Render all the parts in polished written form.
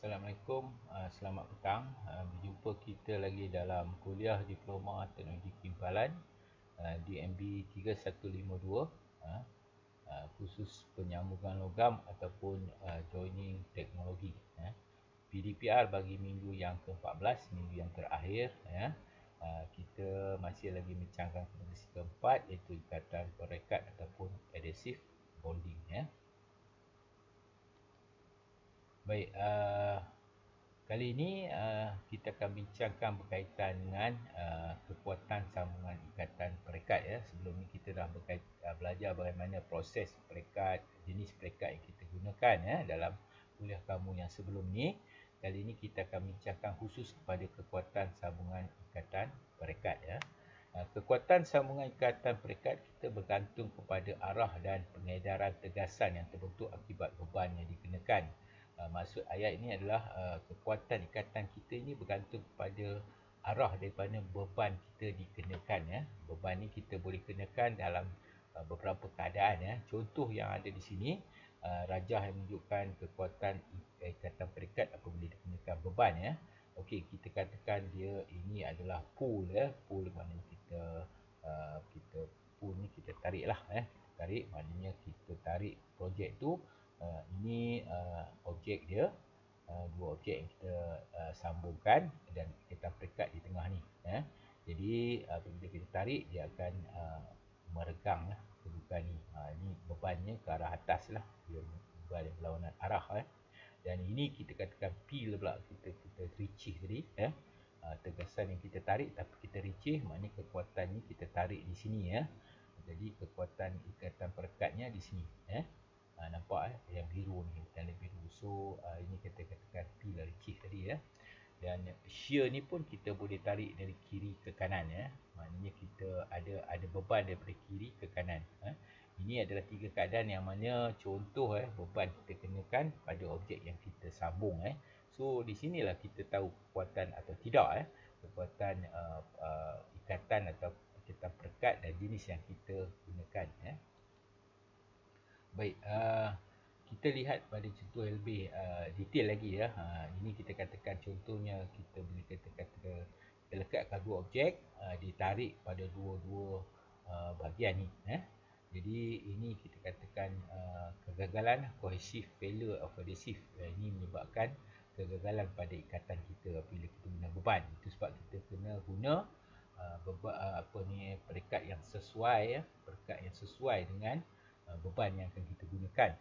Assalamualaikum, selamat petang. Berjumpa kita lagi dalam kuliah Diploma Teknologi Kimpalan DMB 3152, khusus penyambungan logam ataupun joining teknologi. PDPR bagi minggu yang ke-14, minggu yang terakhir. Kita masih lagi bincangkan kompetensi keempat, iaitu ikatan perekat ataupun adhesive bonding. Baik, kali ini kita akan bincangkan berkaitan dengan kekuatan sambungan ikatan perekat. Sebelum ni kita dah belajar bagaimana proses perekat, jenis perekat yang kita gunakan dalam kuliah kamu yang sebelum ni. Kali ini kita akan bincangkan khusus kepada kekuatan sambungan ikatan perekat. Kekuatan sambungan ikatan perekat kita bergantung kepada arah dan pengedaran tegasan yang terbentuk akibat beban yang dikenakan. Maksud ayat ini adalah kekuatan ikatan kita ini bergantung kepada arah daripada beban kita dikenakan. Beban ni kita boleh kenakan dalam beberapa keadaan. Contoh yang ada di sini, rajah yang menunjukkan kekuatan ikatan perekat apabila dikenakan beban. Okey, kita katakan dia ini adalah pull. Pull maknanya kita pull ni kita tarik lah. Tarik maknanya kita tarik projek tu. Ini objek dia, dua objek yang kita sambungkan dan ikatan perekat di tengah ni. Jadi apabila kita tarik, dia akan meregang kedudukan ni. Ini bebannya ke arah atas lah, dia beban yang berlawanan arah. Dan ini kita katakan P pula, kita ricih tadi. Tegasan yang kita tarik tapi kita ricih, maknanya kekuatan ni kita tarik di sini. Jadi kekuatan ikatan perekatnya di sini. Nampak yang biru ni, tanda biru. So ini kita katakan P lah, ricih tadi. Dan shear ni pun kita boleh tarik dari kiri ke kanan. Maknanya kita ada beban daripada kiri ke kanan. Ini adalah tiga keadaan yang mana contoh beban kita kenakan pada objek yang kita sambung. So di sinilah kita tahu kekuatan atau tidak kekuatan ikatan atau ikatan perekat dan jenis yang kita gunakan. Baik, kita lihat pada contoh yang lebih detail lagi. Ini kita katakan contohnya, kita boleh katakan kita lekatkan dua objek, ditarik pada dua-dua bahagian ni. Jadi ini kita katakan kegagalan, cohesive failure of adhesive. Ini menyebabkan kegagalan pada ikatan kita apabila kita guna beban. Itu sebab kita kena guna perekat yang sesuai, perekat yang sesuai dengan beban yang akan kita gunakan.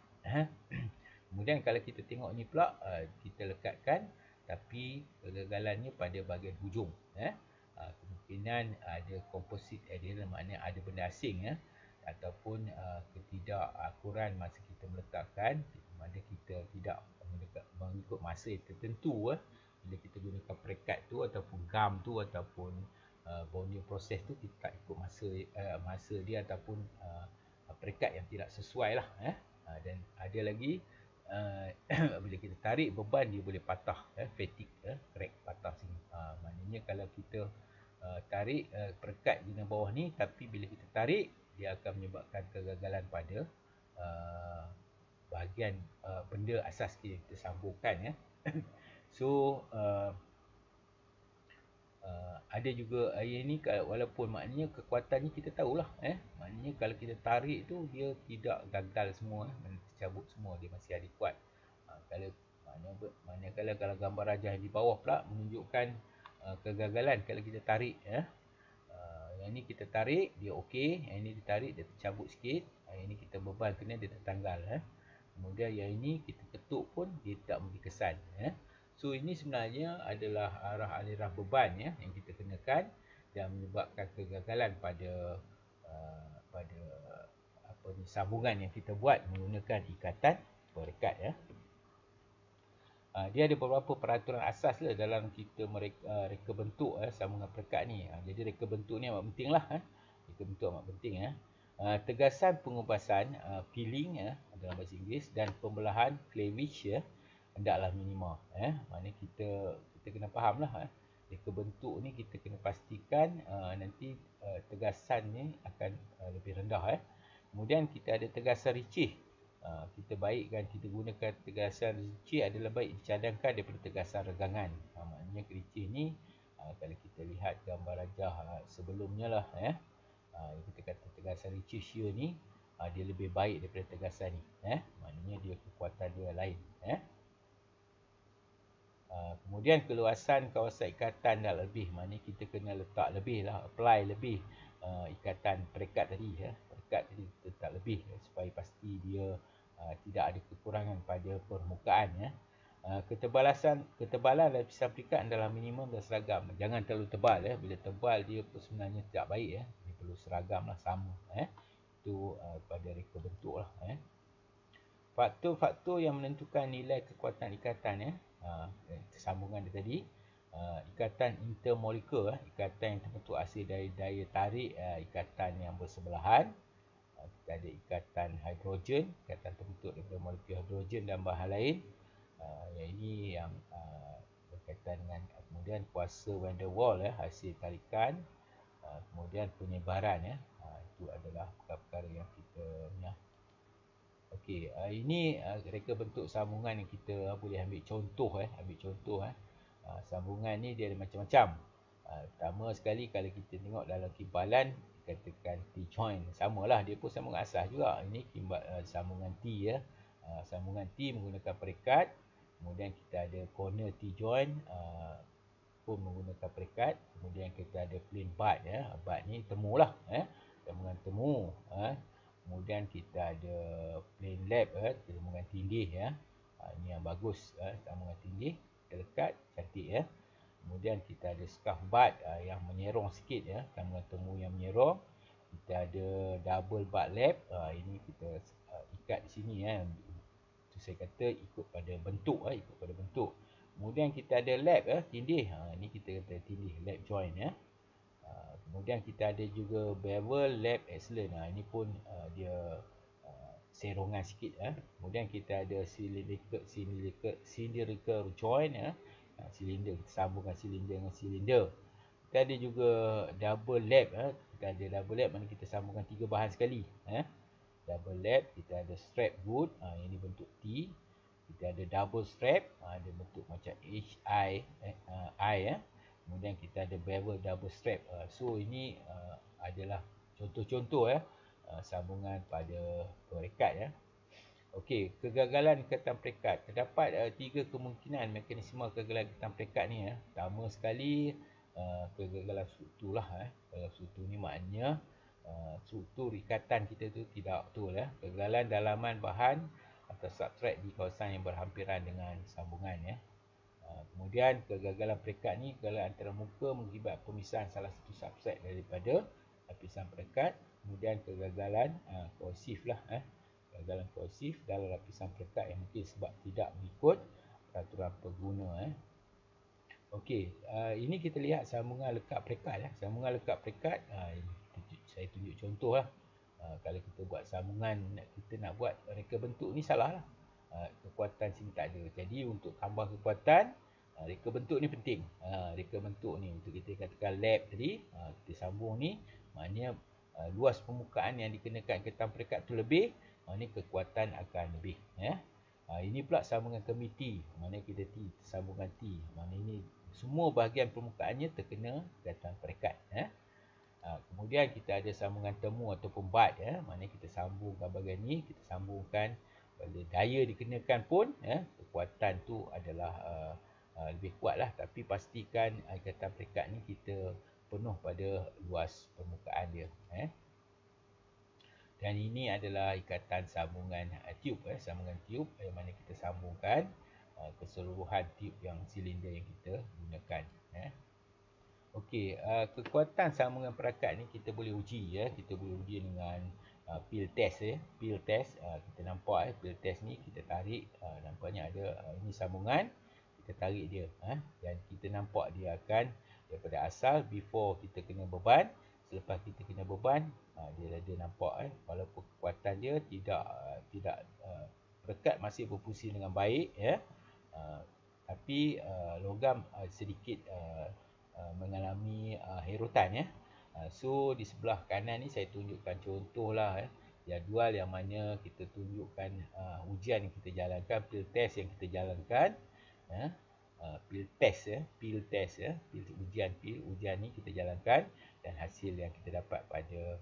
Kemudian kalau kita tengok ni pula, kita lekatkan tapi kegagalannya pada bahagian hujung. Kemungkinan ada composite adherent, maknanya ada benda asing ataupun ketidakakuran masa kita meletakkan, mana kita tidak mengikut masa yang tertentu. Bila kita gunakan perekat tu ataupun gum tu ataupun bonding proses tu, kita tak ikut masa dia ataupun perekat yang tidak sesuai lah. Dan ada lagi bila kita tarik beban, dia boleh patah, fatigue, crack, patah sini. Maknanya kalau kita tarik perekat di bawah ni, tapi bila kita tarik, dia akan menyebabkan kegagalan pada bahagian benda asas kita sambungkan. So ada juga yang ni, walaupun maknanya kekuatannya kita tahulah, maknanya kalau kita tarik tu dia tidak gagal semua, tercabut semua, dia masih ada kuat. Kalau gambar rajah yang di bawah pula menunjukkan kegagalan kalau kita tarik. Yang ni kita tarik dia okey, yang ni ditarik dia tercabut sikit, yang ni kita beban kena dia tertanggal. Kemudian yang ini kita ketuk pun dia tak memberi kesan. So ini sebenarnya adalah arah aliran beban yang kita kenakan dan menyebabkan kegagalan pada sambungan yang kita buat menggunakan ikatan perekat. Dia ada beberapa peraturan asas lah dalam kita reka bentuk sambungan perekat ni. Jadi reka bentuk ni amat penting lah. Reka bentuk amat penting. Tegasan pengubasan, peeling dalam bahasa Inggeris, dan pembelahan cleavage hendaklah minima. Maknanya kita kena faham lah. Reka bentuk ni kita kena pastikan nanti tegasan ni akan lebih rendah. Kemudian kita ada tegasan ricih. Kita baikkan, kita gunakan tegasan rinci adalah baik dicadangkan daripada tegasan regangan. Maknanya kericih ni kalau kita lihat gambar rajah sebelumnya lah, kita kata tegasan rinci shear ni dia lebih baik daripada tegasan ni, maknanya dia kekuatan dia lain. Kemudian keluasan kawasan ikatan dah lebih, maknanya kita kena letak lebih lah, apply lebih ikatan perekat tadi, perekat tadi kita letak lebih supaya pasti dia tidak ada kekurangan pada permukaan. Ketebalan lapisan perekat adalah minimum dan seragam. Jangan terlalu tebal, bila tebal dia sebenarnya tidak baik, dia perlu seragam lah, sama. Itu pada reka bentuk lah. Faktor-faktor yang menentukan nilai kekuatan ikatan, sambungan dia tadi, ikatan intermolekul, ikatan yang terbentuk hasil dari daya tarik ikatan yang bersebelahan. Kita ada ikatan hidrogen, ikatan terbentuk daripada molekul hidrogen dan bahan lain. Yang ini yang berkaitan dengan kemudian kuasa van der Waals, hasil tarikan, kemudian penyebaran, itu adalah perkara-perkara yang kita Okey, ini reka bentuk sambungan yang kita boleh ambil contoh. Sambungan ni dia ada macam-macam. Pertama sekali kalau kita tengok dalam kimbalan, katakan T-joint, samalah, dia pun sambungan asas juga. Ini sambungan T, sambungan T menggunakan perekat. Kemudian kita ada corner T-joint pun menggunakan perekat. Kemudian kita ada plain butt, butt ni temu lah, sambungan temu. Kemudian kita ada plain lap, sambungan tindih, ini yang bagus, sambungan tindih terlekat, cantik. Kemudian kita ada scuff butt yang menyerong sikit, sambungan temu yang menyerong. Kita ada double butt lap, ini kita ikat di sini, itu saya kata ikut pada bentuk, Kemudian kita ada lap, tindih, ini kita kata tindih, lap joint. Kemudian kita ada juga bevel lap excellent, ini pun dia serongan sikit. Kemudian kita ada cylindrical joint, silinder, kita sambungkan silinder dengan silinder. Kita ada juga double lap, kita ada double lap, mana kita sambungkan 3 bahan sekali. Double lap, kita ada strap good, ini bentuk T. Kita ada double strap, ada bentuk macam I. Kemudian kita ada bevel double strap. So ini adalah contoh-contoh sambungan pada perekat. Okey, kegagalan ikatan perekat. Terdapat 3 kemungkinan mekanisme kegagalan ikatan perekat ni. Pertama sekali kegagalan struktur lah. Kegagalan struktur ni maknanya struktur ikatan kita tu tidak betul. Kegagalan dalaman bahan atau substrat di kawasan yang berhampiran dengan sambungan. Kemudian kegagalan perekat ni kegagalan antara muka mengakibat pemisahan salah satu substrat daripada lapisan perekat. Kemudian kegagalan kohesif lah, kegagalan kohesif dalam lapisan perekat yang mungkin sebab tidak mengikut peraturan pengguna. Okey, ini kita lihat sambungan lekat perekat. Sambungan lekat perekat, saya tunjuk contoh lah. Kalau kita buat sambungan, kita nak buat reka bentuk ni salah lah. Kekuatan sini tak ada. Jadi untuk tambah kekuatan, reka bentuk ni penting. Reka bentuk ni untuk kita katakan lap tadi, kita sambung ni, maknanya luas permukaan yang dikenakan ikatan perekat tu lebih, maknanya kekuatan akan lebih. Ini pula sambungan kemiti, maknanya kita sambungan T, maknanya ini semua bahagian permukaannya terkena ikatan perekat. Kemudian kita ada sambungan temu ataupun butt, maknanya kita sambungkan bahagian ni, kita sambungkan pada daya dikenakan pun, kekuatan tu adalah lebih kuat lah. Tapi pastikan ikatan perekat ni kita penuh pada luas permukaan dia. Dan ini adalah ikatan sambungan tube, sambungan tube yang mana kita sambungkan keseluruhan tube yang silinder yang kita gunakan. Okey, kekuatan sambungan perekat ni kita boleh uji, kita boleh uji dengan peel test. Peel test, kita nampak peel test ni kita tarik, nampaknya ada ini sambungan, kita tarik dia, dan kita nampak dia akan daripada asal before kita kena beban, selepas kita kena beban, dia nampak walaupun kekuatan dia tidak perekat masih berfungsi dengan baik, tapi logam sedikit mengalami herutan. So di sebelah kanan ni saya tunjukkan contoh lah. jadual yang mana kita tunjukkan ujian yang kita jalankan, field test yang kita jalankan, field test ujian ni kita jalankan, dan hasil yang kita dapat pada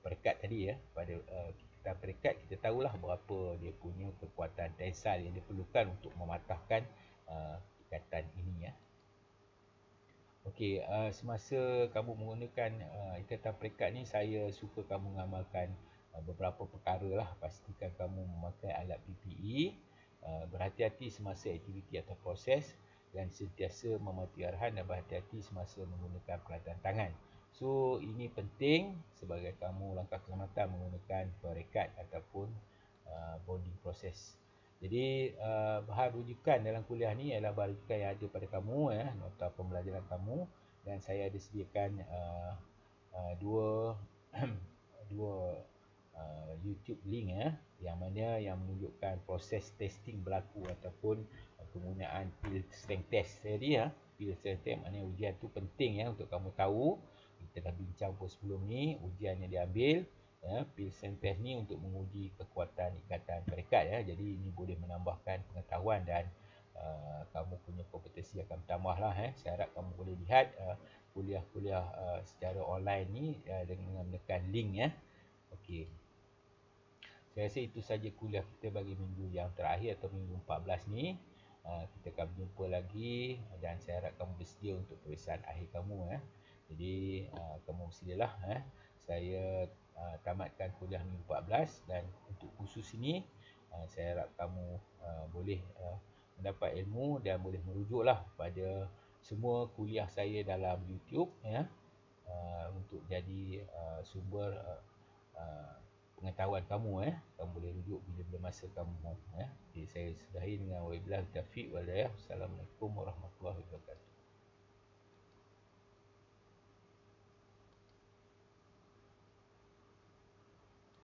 perekat tadi pada ikatan perekat, kita tahulah berapa dia punya kekuatan tensile yang diperlukan untuk mematahkan ikatan ini Okey, semasa kamu menggunakan ikatan perekat ni, saya suka kamu mengamalkan beberapa perkara lah. Pastikan kamu memakai alat PPE, berhati-hati semasa aktiviti atau proses, dan sentiasa mematuhi arahan dan berhati-hati semasa menggunakan peralatan tangan. So, ini penting sebagai kamu langkah keselamatan menggunakan perekat ataupun bonding proses. Jadi bahan rujukan dalam kuliah ni ialah bahan rujukan yang ada pada kamu nota pembelajaran kamu, dan saya ada sediakan dua YouTube link yang mana yang menunjukkan proses testing berlaku ataupun penggunaan field strength test tadi field strength test maknanya ujian tu penting untuk kamu tahu. Kita dah bincang pun sebelum ni ujian yang diambil field strength test ni untuk menguji kekuatan ikatan perekat jadi ini boleh menambahkan pengetahuan dan kamu punya kompetensi akan bertambah lah saya harap kamu boleh lihat kuliah-kuliah secara online ni dengan menekan link Okey. Saya rasa itu saja kuliah kita bagi minggu yang terakhir atau minggu 14 ni. Kita akan berjumpa lagi dan saya harap kamu bersedia untuk peperiksaan akhir kamu Jadi kamu bersedialah saya tamatkan kuliah minggu 14, dan untuk khusus ini saya harap kamu boleh mendapat ilmu dan boleh merujuklah pada semua kuliah saya dalam YouTube untuk jadi sumber pengetahuan kamu kamu boleh rujuk bila-bila masa kamu mahu Jadi saya sudahi dengan wabillahi taufiq wal hidayah. Assalamualaikum warahmatullahi wabarakatuh.